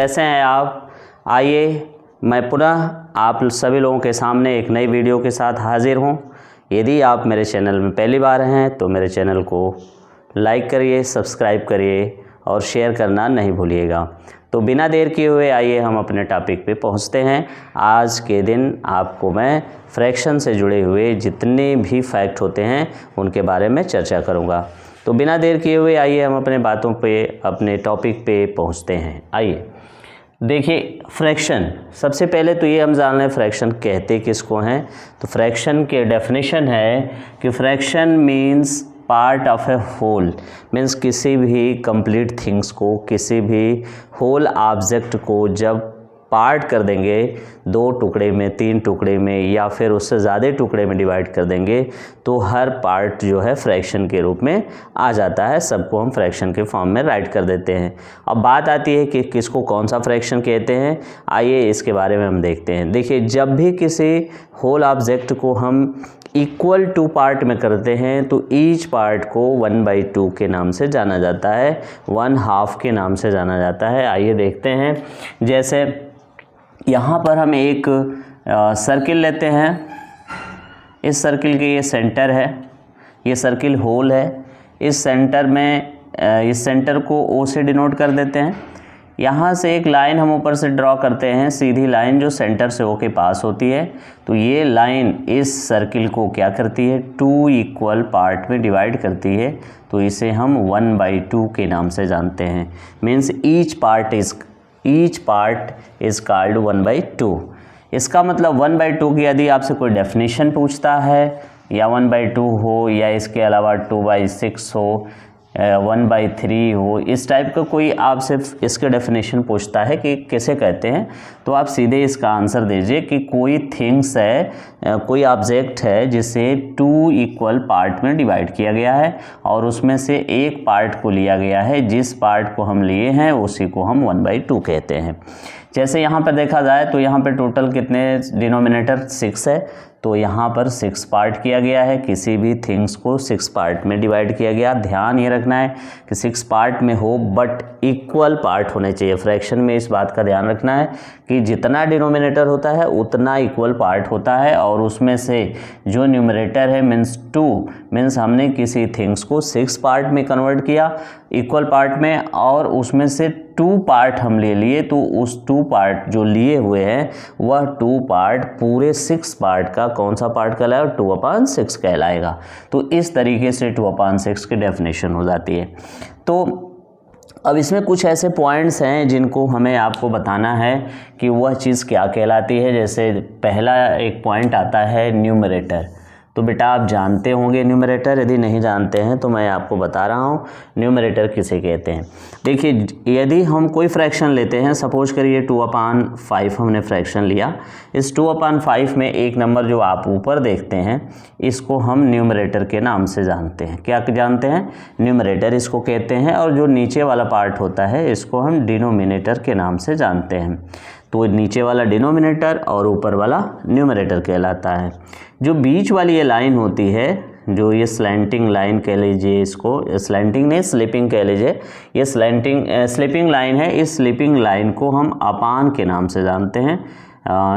कैसे हैं आप? आइए मैं पुनः आप सभी लोगों के सामने एक नई वीडियो के साथ हाजिर हूं। यदि आप मेरे चैनल में पहली बार हैं तो मेरे चैनल को लाइक करिए, सब्सक्राइब करिए और शेयर करना नहीं भूलिएगा। तो बिना देर किए हुए आइए हम अपने टॉपिक पे पहुंचते हैं। आज के दिन आपको मैं फ्रैक्शन से जुड़े हुए जितने भी फैक्ट होते हैं उनके बारे में चर्चा करूंगा। तो बिना देर किए हुए आइए हम अपने टॉपिक पे पहुंचते हैं। आइए देखिए, फ्रैक्शन सबसे पहले तो ये हम जान लें फ्रैक्शन कहते किसको हैं। तो फ्रैक्शन के डेफिनेशन है कि fraction means part of a whole, means किसी भी कंप्लीट थिंग्स को, किसी भी होल ऑब्जेक्ट को जब पार्ट कर देंगे, 2 टुकड़े में, 3 टुकड़े में या फिर उससे ज़्यादा टुकड़े में डिवाइड कर देंगे तो हर पार्ट जो है फ्रैक्शन के रूप में आ जाता है। सबको हम फ्रैक्शन के फॉर्म में राइट कर देते हैं। अब बात आती है कि किसको कौन सा फ्रैक्शन कहते हैं। आइए इसके बारे में हम देखते हैं। देखिए, जब भी किसी होल ऑब्जेक्ट को हम इक्वल टू पार्ट में करते हैं तो ईच पार्ट को 1/2 के नाम से जाना जाता है, 1/2 के नाम से जाना जाता है। आइए देखते हैं। जैसे यहाँ पर हम एक सर्किल लेते हैं। इस सर्किल के ये सेंटर है, ये सर्किल होल है। इस सेंटर में इस सेंटर को O से डिनोट कर देते हैं। यहाँ से एक लाइन हम ऊपर से ड्रॉ करते हैं, सीधी लाइन जो सेंटर से O के पास होती है। तो ये लाइन इस सर्किल को क्या करती है, 2 इक्वल पार्ट में डिवाइड करती है। तो इसे हम 1/2 के नाम से जानते हैं। Means each part is called 1/2। इसका मतलब 1/2 की यदि आपसे कोई डेफिनेशन पूछता है या 1/2 हो या इसके अलावा 2/6 हो, 1/3 हो, इस टाइप का कोई आपसे इसके डेफिनेशन पूछता है कि कैसे कहते हैं, तो आप सीधे इसका आंसर दीजिए कि कोई थिंग्स है, कोई ऑब्जेक्ट है जिसे 2 इक्वल पार्ट में डिवाइड किया गया है और उसमें से एक पार्ट को लिया गया है। जिस पार्ट को हम लिए हैं उसी को हम 1/2 कहते हैं। जैसे यहाँ पर देखा जाए तो यहाँ पर टोटल कितने डिनोमिनेटर 6 है, तो यहाँ पर 6 पार्ट किया गया है। किसी भी थिंग्स को 6 पार्ट में डिवाइड किया गया। ध्यान ये रखना है कि 6 पार्ट में हो बट इक्वल पार्ट होने चाहिए। फ्रैक्शन में इस बात का ध्यान रखना है कि जितना डिनोमिनेटर होता है उतना इक्वल पार्ट होता है और उसमें से जो न्यूमरेटर है मीन्स 2, मीन्स हमने किसी थिंग्स को 6 पार्ट में कन्वर्ट किया इक्वल पार्ट में और उसमें से 2 पार्ट हम ले लिए, तो उस 2 पार्ट जो लिए हुए हैं वह 2 पार्ट पूरे 6 पार्ट का कौन सा पार्ट कहलाएगा, 2/6 कहलाएगा। तो इस तरीके से 2/6 की डेफिनेशन हो जाती है। तो अब इसमें कुछ ऐसे पॉइंट्स हैं जिनको हमें आपको बताना है कि वह चीज़ क्या कहलाती है। जैसे पहला एक पॉइंट आता है न्यूमरेटर। तो बेटा आप जानते होंगे न्यूमरेटर, यदि नहीं जानते हैं तो मैं आपको बता रहा हूँ न्यूमरेटर किसे कहते हैं। देखिए, यदि हम कोई फ्रैक्शन लेते हैं, सपोज करिए 2/5 हमने फ्रैक्शन लिया। इस 2/5 में एक नंबर जो आप ऊपर देखते हैं इसको हम न्यूमरेटर के नाम से जानते हैं। क्या जानते हैं? न्यूमरेटर इसको कहते हैं। और जो नीचे वाला पार्ट होता है इसको हम डिनोमिनेटर के नाम से जानते हैं। तो नीचे वाला डिनोमिनेटर और ऊपर वाला न्यूमरेटर कहलाता है। जो बीच वाली ये लाइन होती है, जो ये स्लैंटिंग लाइन कह लीजिए, इसको स्लैंटिंग नहीं स्लिपिंग कह लीजिए, ये स्लिपिंग लाइन है। इस स्लिपिंग लाइन को हम अपान के नाम से जानते हैं।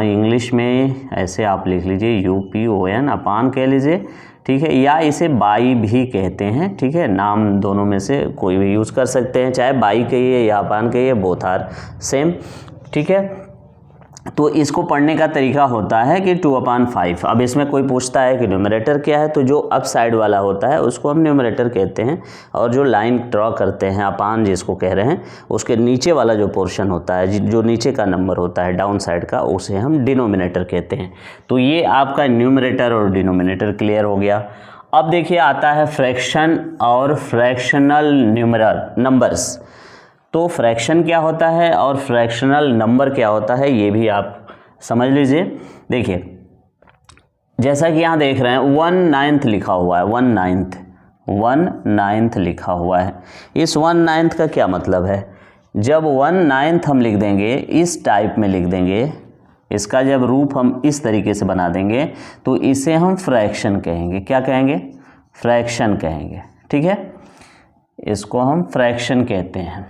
इंग्लिश में ऐसे आप लिख लीजिए UPON, अपान कह लीजिए, ठीक है, या इसे बाई भी कहते हैं। ठीक है, नाम दोनों में से कोई भी यूज़ कर सकते हैं, चाहे बाई कहिए या अपान कहिए, बोथ आर सेम। ठीक है, तो इसको पढ़ने का तरीका होता है कि 2/5। अब इसमें कोई पूछता है कि न्यूमरेटर क्या है, तो जो अप साइड वाला होता है उसको हम न्यूमरेटर कहते हैं और जो लाइन ड्रॉ करते हैं अपान जिसको कह रहे हैं, उसके नीचे वाला जो पोर्शन होता है, जो नीचे का नंबर होता है डाउन साइड का, उसे हम डिनोमिनेटर कहते हैं। तो ये आपका न्यूमरेटर और डिनोमिनेटर क्लियर हो गया। अब देखिए आता है फ्रैक्शन और फ्रैक्शनल नंबर्स। तो फ्रैक्शन क्या होता है और फ्रैक्शनल नंबर क्या होता है ये भी आप समझ लीजिए। देखिए, जैसा कि यहाँ देख रहे हैं 1/9 लिखा हुआ है, 1/9 लिखा हुआ है। इस 1/9 का क्या मतलब है? जब 1/9 हम लिख देंगे, इस टाइप में लिख देंगे, इसका जब रूप हम इस तरीके से बना देंगे तो इसे हम फ्रैक्शन कहेंगे। क्या कहेंगे? फ्रैक्शन कहेंगे। ठीक है, इसको हम फ्रैक्शन कहते हैं।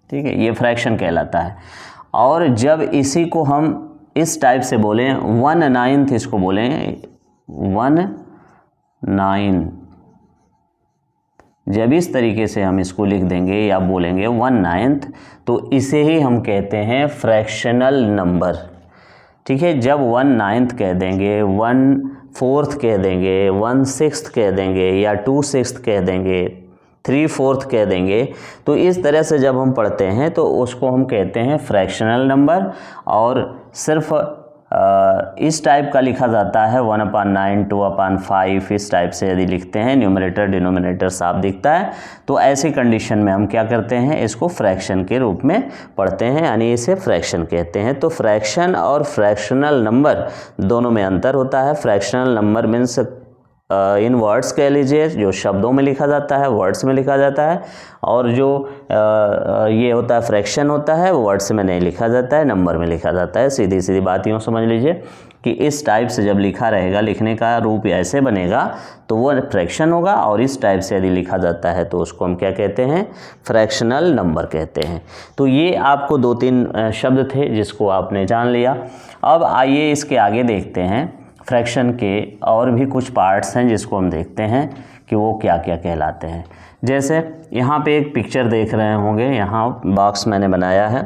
ठीक है, ये फ्रैक्शन कहलाता है। और जब इसी को हम इस टाइप से बोलें 1/9 इसको बोलें 1/9, जब इस तरीके से हम इसको लिख देंगे या बोलेंगे 1/9, तो इसे ही हम कहते हैं फ्रैक्शनल नंबर। ठीक है, जब 1/9 कह देंगे, 1/4 कह देंगे, 1/6 कह देंगे या 2/6 कह देंगे, 3/4 कह देंगे, तो इस तरह से जब हम पढ़ते हैं तो उसको हम कहते हैं फ्रैक्शनल नंबर। और सिर्फ इस टाइप का लिखा जाता है 1/9, 2/5, इस टाइप से यदि लिखते हैं, न्यूमरेटर डिनोमिनेटर साफ दिखता है, तो ऐसी कंडीशन में हम क्या करते हैं, इसको फ्रैक्शन के रूप में पढ़ते हैं, यानी इसे फ्रैक्शन कहते हैं। तो फ्रैक्शन और फ्रैक्शनल नंबर दोनों में अंतर होता है। Fractional number means in words कह लीजिए, जो शब्दों में लिखा जाता है, वर्ड्स में लिखा जाता है, और जो ये होता है फ्रैक्शन होता है, वर्ड्स में नहीं लिखा जाता है, नंबर में लिखा जाता है। सीधी सीधी बात यूँ समझ लीजिए कि इस टाइप से जब लिखा रहेगा, लिखने का रूप ऐसे बनेगा तो वो फ्रैक्शन होगा, और इस टाइप से यदि लिखा जाता है तो उसको हम क्या कहते हैं, फ्रैक्शनल नंबर कहते हैं। तो ये आपको 2-3 शब्द थे जिसको आपने जान लिया। अब आइए इसके आगे देखते हैं, फ्रैक्शन के और भी कुछ पार्ट्स हैं जिसको हम देखते हैं कि वो क्या क्या कहलाते हैं। जैसे यहाँ पे एक पिक्चर देख रहे होंगे, यहाँ बॉक्स मैंने बनाया है,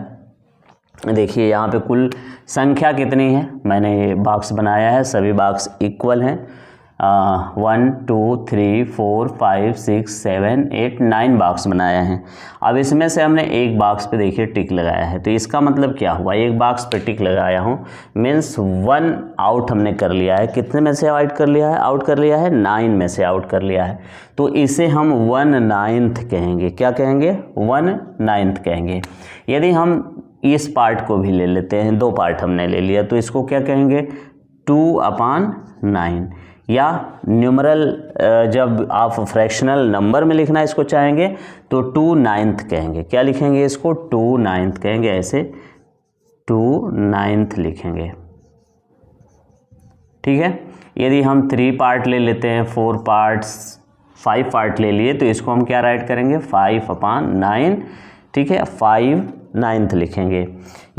देखिए यहाँ पे कुल संख्या कितनी है, मैंने ये बॉक्स बनाया है, सभी बॉक्स इक्वल हैं। 1 2 3 4 5 6 7 8 9 बॉक्स बनाया है। अब इसमें से हमने एक बॉक्स पे देखिए टिक लगाया है, तो इसका मतलब क्या हुआ, एक बॉक्स पे टिक लगाया हूँ मीन्स 1 आउट हमने कर लिया है। कितने में से आउट कर लिया है, 9 में से आउट कर लिया है। तो इसे हम 1/9 कहेंगे। क्या कहेंगे, 1/9 कहेंगे। यदि हम इस पार्ट को भी ले लेते हैं, 2 पार्ट हमने ले लिया, तो इसको क्या कहेंगे, 2/9। या न्यूमरल जब आप फ्रैक्शनल नंबर में लिखना इसको चाहेंगे तो 2/9 कहेंगे। क्या लिखेंगे इसको, 2/9 कहेंगे, ऐसे 2/9 लिखेंगे। ठीक है, यदि हम 3 पार्ट ले लेते हैं, 4 पार्ट्स, 5 पार्ट ले लिए, तो इसको हम क्या राइट करेंगे, 5/9। ठीक है, 5/9 लिखेंगे।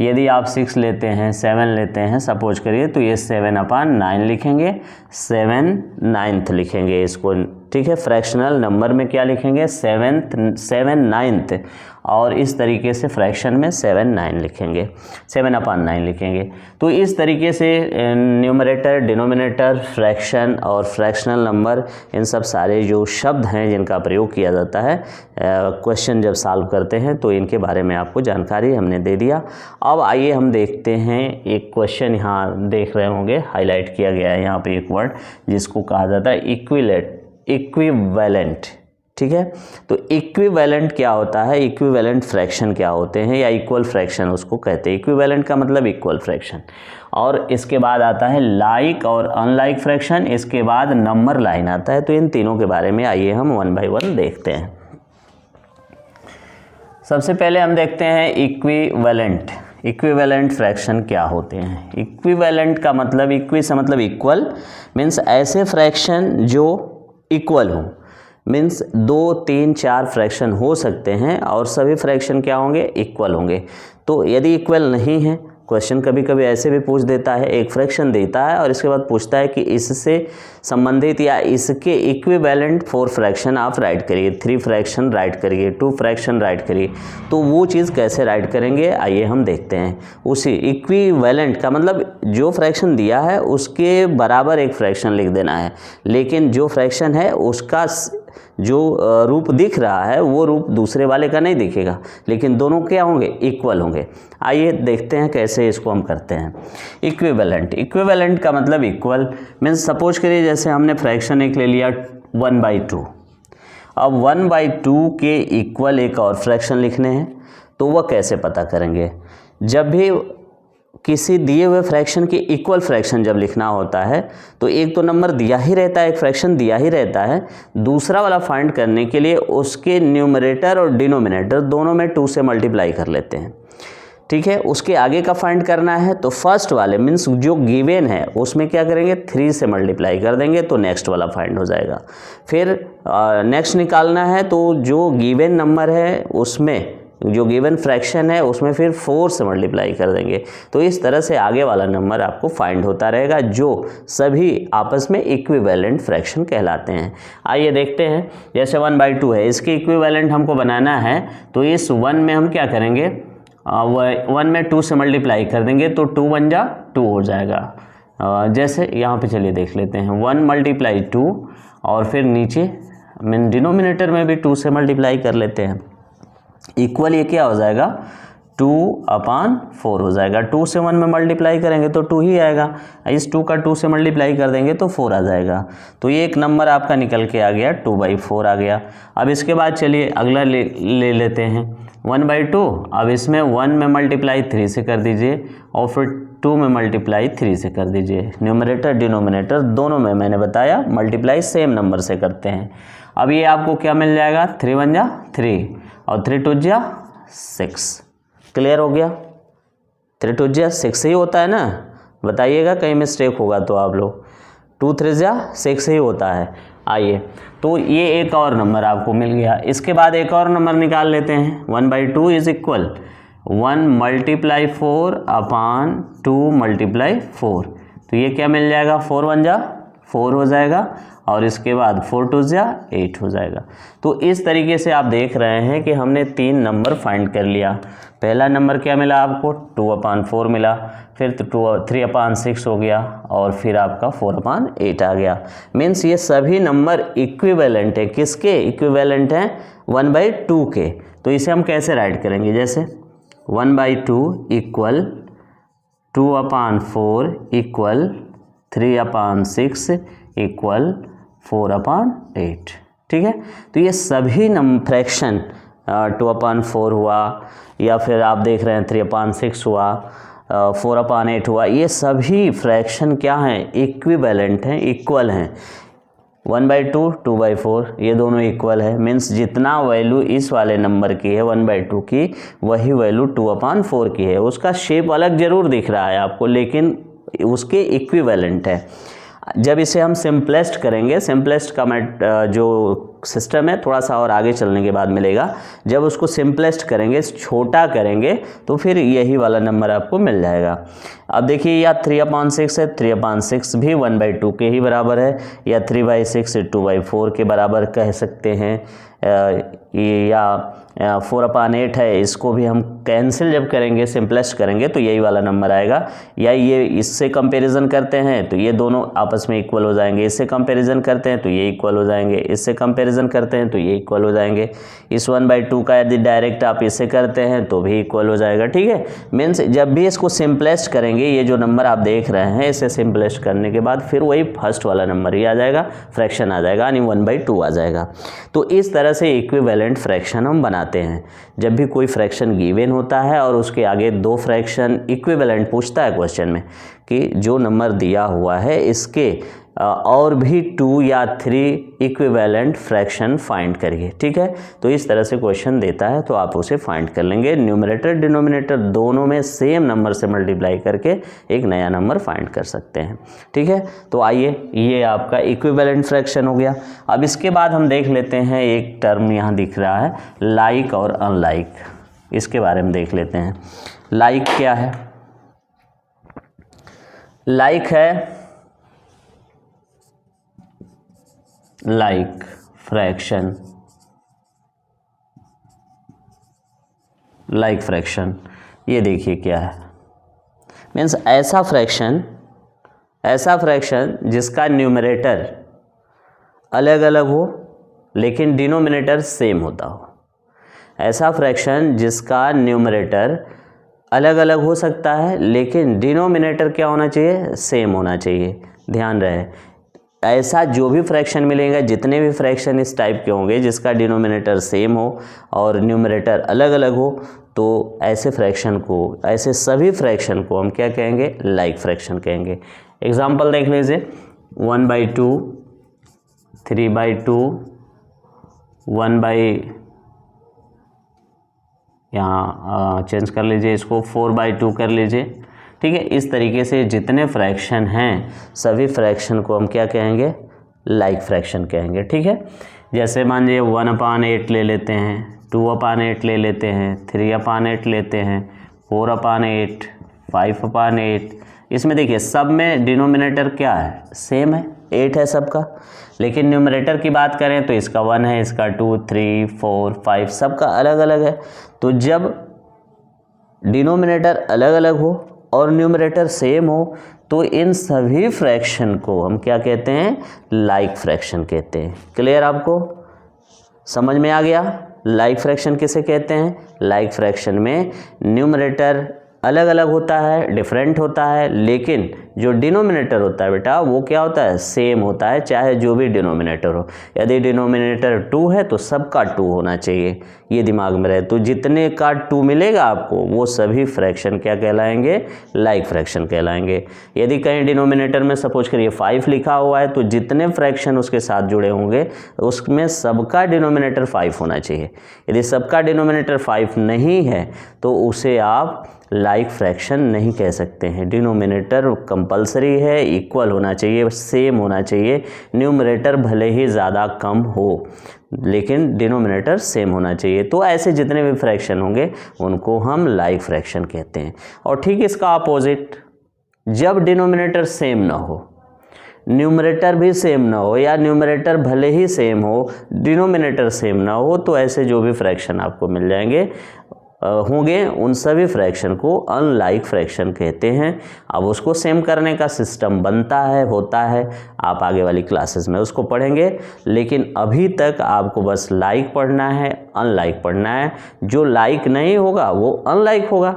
यदि आप 6 लेते हैं, 7 लेते हैं सपोज करिए, तो ये 7/9 लिखेंगे, 7/9 लिखेंगे इसको। ठीक है, फ्रैक्शनल नंबर में क्या लिखेंगे, 7/9, और इस तरीके से फ्रैक्शन में 7/9 लिखेंगे, 7/9 लिखेंगे। तो इस तरीके से न्यूमरेटर, डिनोमिनेटर, फ्रैक्शन और फ्रैक्शनल नंबर, इन सब सारे जो शब्द हैं जिनका प्रयोग किया जाता है क्वेश्चन जब सॉल्व करते हैं, तो इनके बारे में आपको जानकारी हमने दे दिया। अब आइए हम देखते हैं एक क्वेश्चन, यहाँ देख रहे होंगे हाईलाइट किया गया है यहाँ पे एक वर्ड जिसको कहा जाता है इक्विवेलेंट। ठीक है, तो इक्विवेलेंट क्या होता है, इक्विवेलेंट फ्रैक्शन क्या होते हैं, या इक्वल फ्रैक्शन उसको कहते हैं। इक्विवेलेंट का मतलब इक्वल फ्रैक्शन, और इसके बाद आता है लाइक और अनलाइक फ्रैक्शन, इसके बाद नंबर लाइन आता है। तो इन तीनों के बारे में आइए हम 1 बाय 1 देखते हैं। सबसे पहले हम देखते हैं इक्विवेलेंट। इक्विवेलेंट फ्रैक्शन क्या होते हैं। इक्विवेलेंट का मतलब, इक्वी से मतलब इक्वल, मीन्स ऐसे फ्रैक्शन जो इक्वल हो, मीन्स 2 3 4 फ्रैक्शन हो सकते हैं और सभी फ्रैक्शन क्या होंगे, इक्वल होंगे। तो यदि इक्वल नहीं है, क्वेश्चन कभी कभी ऐसे भी पूछ देता है, एक फ्रैक्शन देता है और इसके बाद पूछता है कि इससे संबंधित या इसके इक्विवेलेंट 4 फ्रैक्शन आप राइट करिए, 3 फ्रैक्शन राइट करिए, 2 फ्रैक्शन राइट करिए। तो वो चीज़ कैसे राइट करेंगे, आइए हम देखते हैं। उसी इक्विवेलेंट का मतलब जो फ्रैक्शन दिया है उसके बराबर एक फ्रैक्शन लिख देना है, लेकिन जो फ्रैक्शन है उसका जो रूप दिख रहा है वो रूप दूसरे वाले का नहीं दिखेगा, लेकिन दोनों क्या होंगे, इक्वल होंगे। आइए देखते हैं कैसे इसको हम करते हैं। इक्विवेलेंट, इक्विवेलेंट का मतलब इक्वल, मीन्स सपोज करिए जैसे हमने फ्रैक्शन एक ले लिया 1/2। अब 1/2 के इक्वल एक और फ्रैक्शन लिखने हैं, तो वह कैसे पता करेंगे। जब भी किसी दिए हुए फ्रैक्शन के इक्वल फ्रैक्शन जब लिखना होता है तो एक तो नंबर दिया ही रहता है, एक फ्रैक्शन दिया ही रहता है, दूसरा वाला फाइंड करने के लिए उसके न्यूमरेटर और डिनोमिनेटर दोनों में 2 से मल्टीप्लाई कर लेते हैं। ठीक है, उसके आगे का फाइंड करना है तो फर्स्ट वाले मीन्स जो गिवन है उसमें क्या करेंगे, 3 से मल्टीप्लाई कर देंगे तो नेक्स्ट वाला फाइंड हो जाएगा। फिर नेक्स्ट निकालना है तो जो गिवन नंबर है उसमें जो गिवन फ्रैक्शन है उसमें फिर 4 से मल्टीप्लाई कर देंगे। तो इस तरह से आगे वाला नंबर आपको फाइंड होता रहेगा, जो सभी आपस में इक्विवेलेंट फ्रैक्शन कहलाते हैं। आइए देखते हैं, जैसे 1/2 है, इसके इक्विवेलेंट हमको बनाना है, तो इस 1 में हम क्या करेंगे, 1 में 2 से मल्टीप्लाई कर देंगे, तो 2 1 जा 2 हो जाएगा। जैसे यहाँ पे चलिए देख लेते हैं, 1 × 2 और फिर नीचे डिनोमिनेटर में भी 2 से मल्टीप्लाई कर लेते हैं। इक्वल ये क्या हो जाएगा, 2/4 हो जाएगा। 2 से 1 में मल्टीप्लाई करेंगे तो 2 ही आएगा, इस 2 का 2 से मल्टीप्लाई कर देंगे तो 4 आ जाएगा। तो ये एक नंबर आपका निकल के आ गया, 2/4 आ गया। अब इसके बाद चलिए अगला ले लेते हैं 1/2। अब इसमें 1 में मल्टीप्लाई 3 से कर दीजिए और फिर 2 में मल्टीप्लाई 3 से कर दीजिए। न्यूमरेटर डिनोमिनेटर दोनों में मैंने बताया मल्टीप्लाई सेम नंबर से करते हैं। अब ये आपको क्या मिल जाएगा, 3 1 जा 3 और 3 2 जा 6। क्लियर हो गया, 3 2 जा 6 ही होता है ना, बताइएगा कहीं मिस्टेक होगा तो आप लोग। 2 3 जा 6 ही होता है। आइए, तो ये एक और नंबर आपको मिल गया। इसके बाद एक और नंबर निकाल लेते हैं, 1/2 इज इक्वल 1 × 4/2 × 4। तो ये क्या मिल जाएगा, 4 1 जा 4 हो जाएगा और इसके बाद 4 2 जा 8 हो जाएगा। तो इस तरीके से आप देख रहे हैं कि हमने 3 नंबर फाइंड कर लिया। पहला नंबर क्या मिला आपको, 2/4 मिला, फिर 3/6 हो गया और फिर आपका 4/8 आ गया। मीन्स ये सभी नंबर इक्विवेलेंट है, किसके इक्विवेलेंट हैं, 1/2 के। तो इसे हम कैसे राइट करेंगे, जैसे 1/2 इक्वल 2/4 इक्वल 3/6 इक्वल 4/8। ठीक है, तो ये सभी फ्रैक्शन 2/4 हुआ, या फिर आप देख रहे हैं 3/6 हुआ, 4/8 हुआ, ये सभी फ्रैक्शन क्या हैं, इक्विवेलेंट हैं, इक्वल हैं। 1/2 2/4 ये दोनों इक्वल है। मीन्स जितना वैल्यू इस वाले नंबर की है 1/2 की, वही वैल्यू 2/4 की है। उसका शेप अलग जरूर दिख रहा है आपको, लेकिन उसके इक्विवेलेंट है। जब इसे हम सिंपलेस्ट करेंगे, सिंपलेस्ट का जो सिस्टम है थोड़ा सा और आगे चलने के बाद मिलेगा, जब उसको सिंपलेस्ट करेंगे, छोटा करेंगे, तो फिर यही वाला नंबर आपको मिल जाएगा। अब देखिए, या 3/6 है, 3/6 भी 1/2 के ही बराबर है, या 3/6 2/4 के बराबर कह सकते हैं, या 4/8 है, इसको भी हम कैंसिल जब करेंगे, सिंपलेस्ट करेंगे, तो यही वाला नंबर आएगा। या ये इससे कंपैरिजन करते हैं तो ये दोनों आपस में इक्वल हो जाएंगे, इससे कंपैरिजन करते हैं तो ये इक्वल हो जाएंगे, इससे कंपैरिजन करते हैं तो ये इक्वल हो जाएंगे। इस 1/2 का यदि डायरेक्ट आप इससे करते हैं तो भी इक्वल हो जाएगा। ठीक है, मीन्स जब भी इसको सिंपलेस्ट करेंगे, ये जो नंबर आप देख रहे हैं, इसे सिंपलेस्ट करने के बाद फिर वही फर्स्ट वाला नंबर ही आ जाएगा, फ्रैक्शन आ जाएगा, यानी 1/2 आ जाएगा। तो इस तरह से इक्विवेलेंट फ्रैक्शन हम बनाते हैं। जब भी कोई फ्रैक्शन गिवन होता है और उसके आगे 2 फ्रैक्शन इक्विवेलेंट पूछता है क्वेश्चन में, कि जो नंबर दिया हुआ है इसके और भी 2 या 3 इक्विवेलेंट फ्रैक्शन फाइंड करिए। ठीक है, तो इस तरह से क्वेश्चन देता है तो आप उसे फाइंड कर लेंगे। न्यूमरेटर डिनोमिनेटर दोनों में सेम नंबर से मल्टीप्लाई करके एक नया नंबर फाइंड कर सकते हैं। ठीक है, तो आइए, ये आपका इक्विवेलेंट फ्रैक्शन हो गया। अब इसके बाद हम देख लेते हैं, एक टर्म यहाँ दिख रहा है, लाइक और अनलाइक, इसके बारे में देख लेते हैं। लाइक क्या है, लाइक है लाइक फ्रैक्शन, लाइक फ्रैक्शन ये देखिए क्या है, मीन्स ऐसा फ्रैक्शन जिसका न्यूमरेटर अलग अलग हो लेकिन डिनोमिनेटर सेम होता हो। ऐसा फ्रैक्शन जिसका न्यूमरेटर अलग अलग हो सकता है लेकिन डिनोमिनेटर क्या होना चाहिए, सेम होना चाहिए। ध्यान रहे, ऐसा जो भी फ्रैक्शन मिलेगा, जितने भी फ्रैक्शन इस टाइप के होंगे जिसका डिनोमिनेटर सेम हो और न्यूमरेटर अलग अलग हो, तो ऐसे फ्रैक्शन को, ऐसे सभी फ्रैक्शन को हम क्या कहेंगे, लाइक फ्रैक्शन कहेंगे। एग्जांपल देख लीजिए, 1/2, 3/2, 1 यहाँ चेंज कर लीजिए, इसको 4/2 कर लीजिए। ठीक है, इस तरीके से जितने फ्रैक्शन हैं सभी फ्रैक्शन को हम क्या कहेंगे, लाइक फ्रैक्शन कहेंगे। ठीक है, जैसे मान लीजिए 1/8 ले लेते हैं, 2/8 ले लेते हैं, 3/8 लेते हैं, 4/8, 5/8। इसमें देखिए सब में डिनोमिनेटर क्या है, सेम है, 8 है सबका। लेकिन न्यूमरेटर की बात करें तो इसका 1 है, इसका 2, 3, 4, 5 सबका अलग अलग है। तो जब डिनोमिनेटर अलग अलग हो और न्यूमरेटर सेम हो तो इन सभी फ्रैक्शन को हम क्या कहते हैं, लाइक फ्रैक्शन कहते हैं। क्लियर, आपको समझ में आ गया? लाइक फ्रैक्शन किसे कहते हैं? लाइक फ्रैक्शन में न्यूमरेटर अलग अलग होता है, डिफरेंट होता है, लेकिन जो डिनोमिनेटर होता है बेटा वो क्या होता है, सेम होता है, चाहे जो भी डिनोमिनेटर हो। यदि डिनोमिनेटर 2 है तो सबका 2 होना चाहिए, ये दिमाग में रहे। तो जितने का 2 मिलेगा आपको वो सभी फ्रैक्शन क्या कहलाएंगे, लाइक फ्रैक्शन कहलाएंगे। यदि कहीं डिनोमिनेटर में सपोज करिए 5 लिखा हुआ है तो जितने फ्रैक्शन उसके साथ जुड़े होंगे उसमें सबका डिनोमिनेटर 5 होना चाहिए। यदि सबका डिनोमिनेटर 5 नहीं है तो उसे आप लाइक फ्रैक्शन नहीं कह सकते हैं। डिनोमिनेटर कंपलसरी है, इक्वल होना चाहिए, सेम होना चाहिए। न्यूमरेटर भले ही ज़्यादा कम हो लेकिन डिनोमिनेटर सेम होना चाहिए। तो ऐसे जितने भी फ्रैक्शन होंगे उनको हम लाइक फ्रैक्शन कहते हैं। और ठीक इसका अपोजिट, जब डिनोमिनेटर सेम ना हो, न्यूमरेटर भी सेम ना हो या न्यूमरेटर भले ही सेम हो, डिनोमिनेटर सेम ना हो, तो ऐसे जो भी फ्रैक्शन आपको मिल जाएंगे होंगे उन सभी फ्रैक्शन को अनलाइक फ्रैक्शन कहते हैं। अब उसको सेम करने का सिस्टम बनता है, होता है, आप आगे वाली क्लासेस में उसको पढ़ेंगे। लेकिन अभी तक आपको बस लाइक पढ़ना है, अनलाइक पढ़ना है। जो लाइक नहीं होगा वो अनलाइक होगा।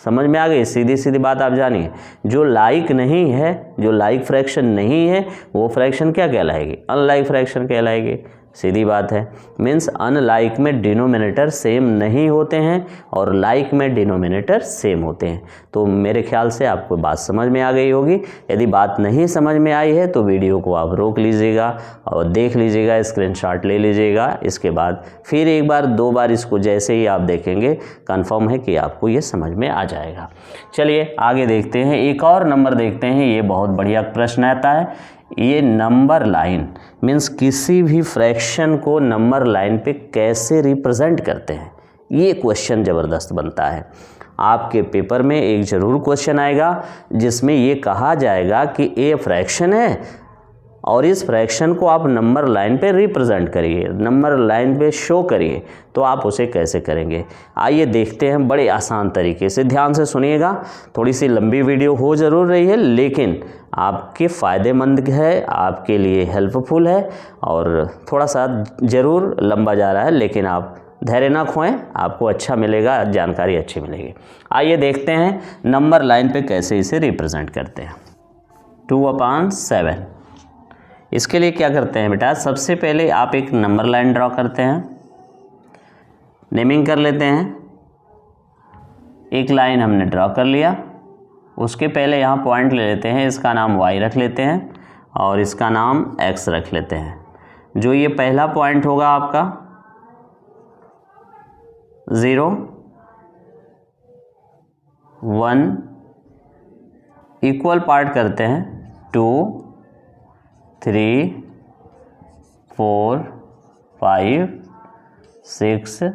समझ में आ गई? सीधी सीधी बात आप जानिए, जो लाइक नहीं है, जो लाइक फ्रैक्शन नहीं है वो फ्रैक्शन क्या कहलाएगी, अनलाइक फ्रैक्शन कहलाएगी। सीधी बात है। मीन्स अनलाइक में डिनोमिनेटर सेम नहीं होते हैं और लाइक में डिनोमिनेटर सेम होते हैं। तो मेरे ख्याल से आपको बात समझ में आ गई होगी। यदि बात नहीं समझ में आई है तो वीडियो को आप रोक लीजिएगा और देख लीजिएगा, स्क्रीनशॉट ले लीजिएगा। इसके बाद फिर एक बार 2 बार इसको जैसे ही आप देखेंगे कंफर्म है कि आपको ये समझ में आ जाएगा। चलिए आगे देखते हैं, एक और नंबर देखते हैं। ये बहुत बढ़िया प्रश्न आता है। ये नंबर लाइन मीन्स किसी भी फ्रैक्शन को नंबर लाइन पे कैसे रिप्रेजेंट करते हैं, ये क्वेश्चन ज़बरदस्त बनता है। आपके पेपर में एक ज़रूर क्वेश्चन आएगा जिसमें ये कहा जाएगा कि ए फ्रैक्शन है और इस फ्रैक्शन को आप नंबर लाइन पे रिप्रेजेंट करिए, नंबर लाइन पे शो करिए। तो आप उसे कैसे करेंगे, आइए देखते हैं बड़े आसान तरीके से। ध्यान से सुनिएगा, थोड़ी सी लंबी वीडियो हो ज़रूर रही है लेकिन आपके फ़ायदेमंद है, आपके लिए हेल्पफुल है और थोड़ा सा ज़रूर लंबा जा रहा है लेकिन आप धैर्य ना खोएं, आपको अच्छा मिलेगा, जानकारी अच्छी मिलेगी। आइए देखते हैं नंबर लाइन पे कैसे इसे रिप्रेजेंट करते हैं। 2/7। इसके लिए क्या करते हैं बेटा, सबसे पहले आप एक नंबर लाइन ड्रॉ करते हैं, नेमिंग कर लेते हैं। एक लाइन हमने ड्रॉ कर लिया, उसके पहले यहाँ पॉइंट ले लेते हैं, इसका नाम y रख लेते हैं और इसका नाम x रख लेते हैं। जो ये पहला पॉइंट होगा आपका 0, 1, इक्वल पार्ट करते हैं 2, 3, 4, 5, 6,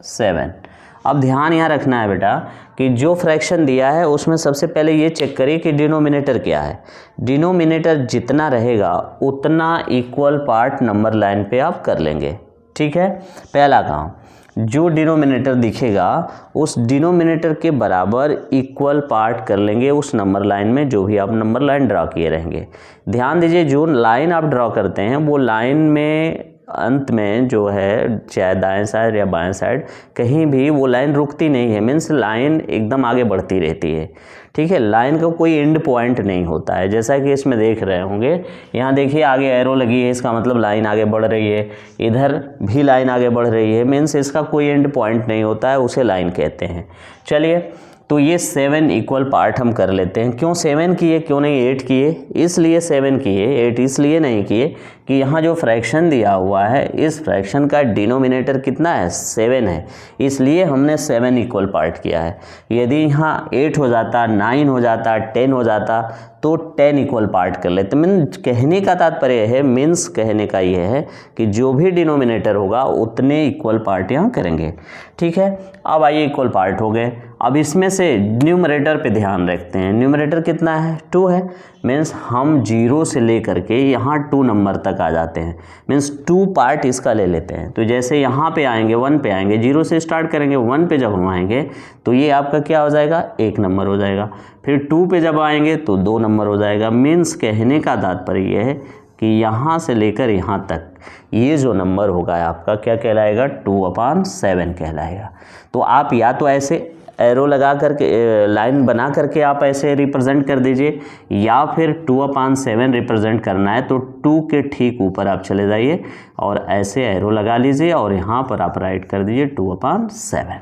7। अब ध्यान यहाँ रखना है बेटा कि जो फ्रैक्शन दिया है उसमें सबसे पहले ये चेक करिए कि डिनोमिनेटर क्या है। डिनोमिनेटर जितना रहेगा उतना इक्वल पार्ट नंबर लाइन पे आप कर लेंगे। ठीक है, पहला काम, जो डिनोमिनेटर दिखेगा उस डिनोमिनेटर के बराबर इक्वल पार्ट कर लेंगे उस नंबर लाइन में, जो भी आप नंबर लाइन ड्रॉ किए रहेंगे। ध्यान दीजिए, जो लाइन आप ड्रॉ करते हैं वो लाइन में अंत में जो है, चाहे दाएं साइड या बाएं साइड, कहीं भी वो लाइन रुकती नहीं है। मीन्स लाइन एकदम आगे बढ़ती रहती है। ठीक है, लाइन का कोई एंड पॉइंट नहीं होता है। जैसा कि इसमें देख रहे होंगे, यहाँ देखिए आगे एरो लगी है, इसका मतलब लाइन आगे बढ़ रही है। इधर भी लाइन आगे बढ़ रही है, मीन्स इसका कोई एंड पॉइंट नहीं होता है, उसे लाइन कहते हैं। चलिए, तो ये 7 इक्वल पार्ट हम कर लेते हैं। क्यों 7 किए, क्यों नहीं 8 किए? इसलिए 7 किए, 8 इसलिए नहीं किए कि यहाँ जो फ्रैक्शन दिया हुआ है इस फ्रैक्शन का डिनोमिनेटर कितना है 7 है, इसलिए हमने 7 इक्वल पार्ट किया है। यदि यहाँ 8 हो जाता, 9 हो जाता, 10 हो जाता तो 10 इक्वल पार्ट कर लेते। मीन्स कहने का तात्पर्य है, मीन्स कहने का ये है कि जो भी डिनोमिनेटर होगा उतने इक्वल पार्ट यहाँ करेंगे। ठीक है, अब आइए इक्वल पार्ट हो गए। अब इसमें से न्यूमरेटर पे ध्यान रखते हैं। न्यूमरेटर कितना है 2 है, मीन्स हम 0 से लेकर के यहाँ 2 नंबर तक आ जाते हैं। मीन्स 2 पार्ट इसका ले लेते हैं। तो जैसे यहाँ पे आएंगे 1 पे आएंगे, 0 से स्टार्ट करेंगे, 1 पे जब हम आएंगे तो ये आपका क्या हो जाएगा 1 नंबर हो जाएगा। फिर 2 पे जब आएंगे तो 2 नंबर हो जाएगा। मीन्स कहने का तात्पर्य ये है कि यहाँ से लेकर यहाँ तक ये जो नंबर होगा आपका क्या कहलाएगा 2/7 कहलाएगा। तो आप या तो ऐसे एरो लगा करके लाइन बना करके आप ऐसे रिप्रेजेंट कर दीजिए, या फिर 2/7 रिप्रेजेंट करना है तो 2 के ठीक ऊपर आप चले जाइए और ऐसे एरो लगा लीजिए और यहाँ पर आप राइट कर दीजिए 2/7।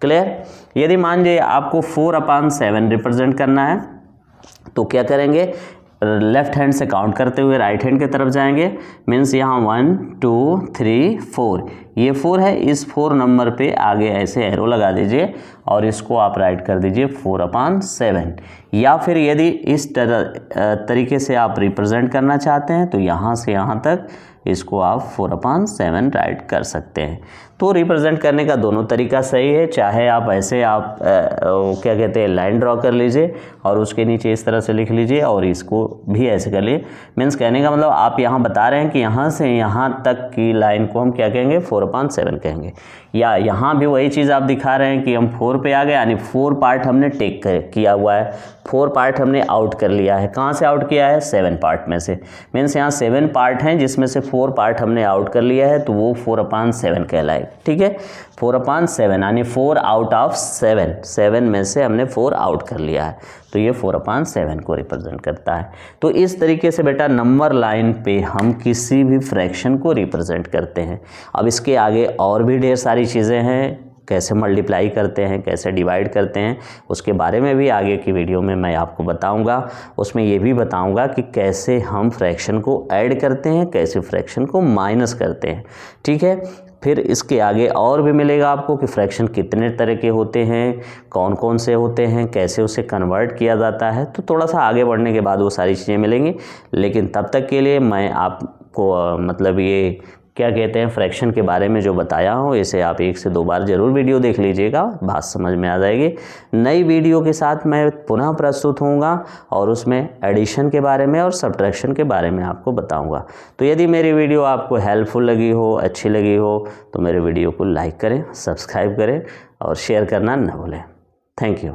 क्लियर। यदि मान लीजिए आपको 4/7 रिप्रेजेंट करना है तो क्या करेंगे, लेफ्ट हैंड से काउंट करते हुए राइट हैंड की तरफ जाएंगे। मीन्स यहाँ 1 2 3 4, ये 4 है, इस 4 नंबर पे आगे ऐसे एरो लगा दीजिए और इसको आप राइट कर दीजिए 4/7। या फिर यदि इस तरीके से आप रिप्रेजेंट करना चाहते हैं तो यहाँ से यहाँ तक इसको आप 4/7 राइट कर सकते हैं। तो रिप्रेजेंट करने का दोनों तरीका सही है, चाहे आप ऐसे आप क्या कहते हैं लाइन ड्रॉ कर लीजिए और उसके नीचे इस तरह से लिख लीजिए और इसको भी ऐसे कर लिए। मीन्स कहने का मतलब आप यहाँ बता रहे हैं कि यहाँ से यहाँ तक की लाइन को हम क्या कहेंगे 4/7 कहेंगे। या यहाँ भी वही चीज़ आप दिखा रहे हैं कि हम 4 पे आ गए, यानी 4 पार्ट हमने टेक किया हुआ है, 4 पार्ट हमने आउट कर लिया है। कहाँ से आउट किया है 7 पार्ट में से। मीन्स यहाँ 7 पार्ट हैं जिसमें से 4 पार्ट हमने आउट कर लिया है तो वो 4/7 कहलाएगा। ठीक है, 4/7 यानी 4 आउट ऑफ 7 में से हमने 4 आउट कर लिया है तो ये 4/7 को रिप्रेजेंट करता है। तो इस तरीके से बेटा नंबर लाइन पे हम किसी भी फ्रैक्शन को रिप्रेजेंट करते हैं। अब इसके आगे और भी ढेर सारी चीज़ें हैं, कैसे मल्टीप्लाई करते हैं, कैसे डिवाइड करते हैं, उसके बारे में भी आगे की वीडियो में मैं आपको बताऊंगा। उसमें ये भी बताऊंगा कि कैसे हम फ्रैक्शन को ऐड करते हैं, कैसे फ्रैक्शन को माइनस करते हैं। ठीक है, फिर इसके आगे और भी मिलेगा आपको कि फ्रैक्शन कितने तरह के होते हैं, कौन कौन से होते हैं, कैसे उसे कन्वर्ट किया जाता है। तो थोड़ा सा आगे बढ़ने के बाद वो सारी चीज़ें मिलेंगी। लेकिन तब तक के लिए मैं आपको मतलब ये क्या कहते हैं फ्रैक्शन के बारे में जो बताया हूँ इसे आप 1 से 2 बार ज़रूर वीडियो देख लीजिएगा, बात समझ में आ जाएगी। नई वीडियो के साथ मैं पुनः प्रस्तुत होऊंगा और उसमें एडिशन के बारे में और सब्ट्रैक्शन के बारे में आपको बताऊंगा। तो यदि मेरी वीडियो आपको हेल्पफुल लगी हो, अच्छी लगी हो तो मेरे वीडियो को लाइक करें, सब्सक्राइब करें और शेयर करना न भूलें। Thank you.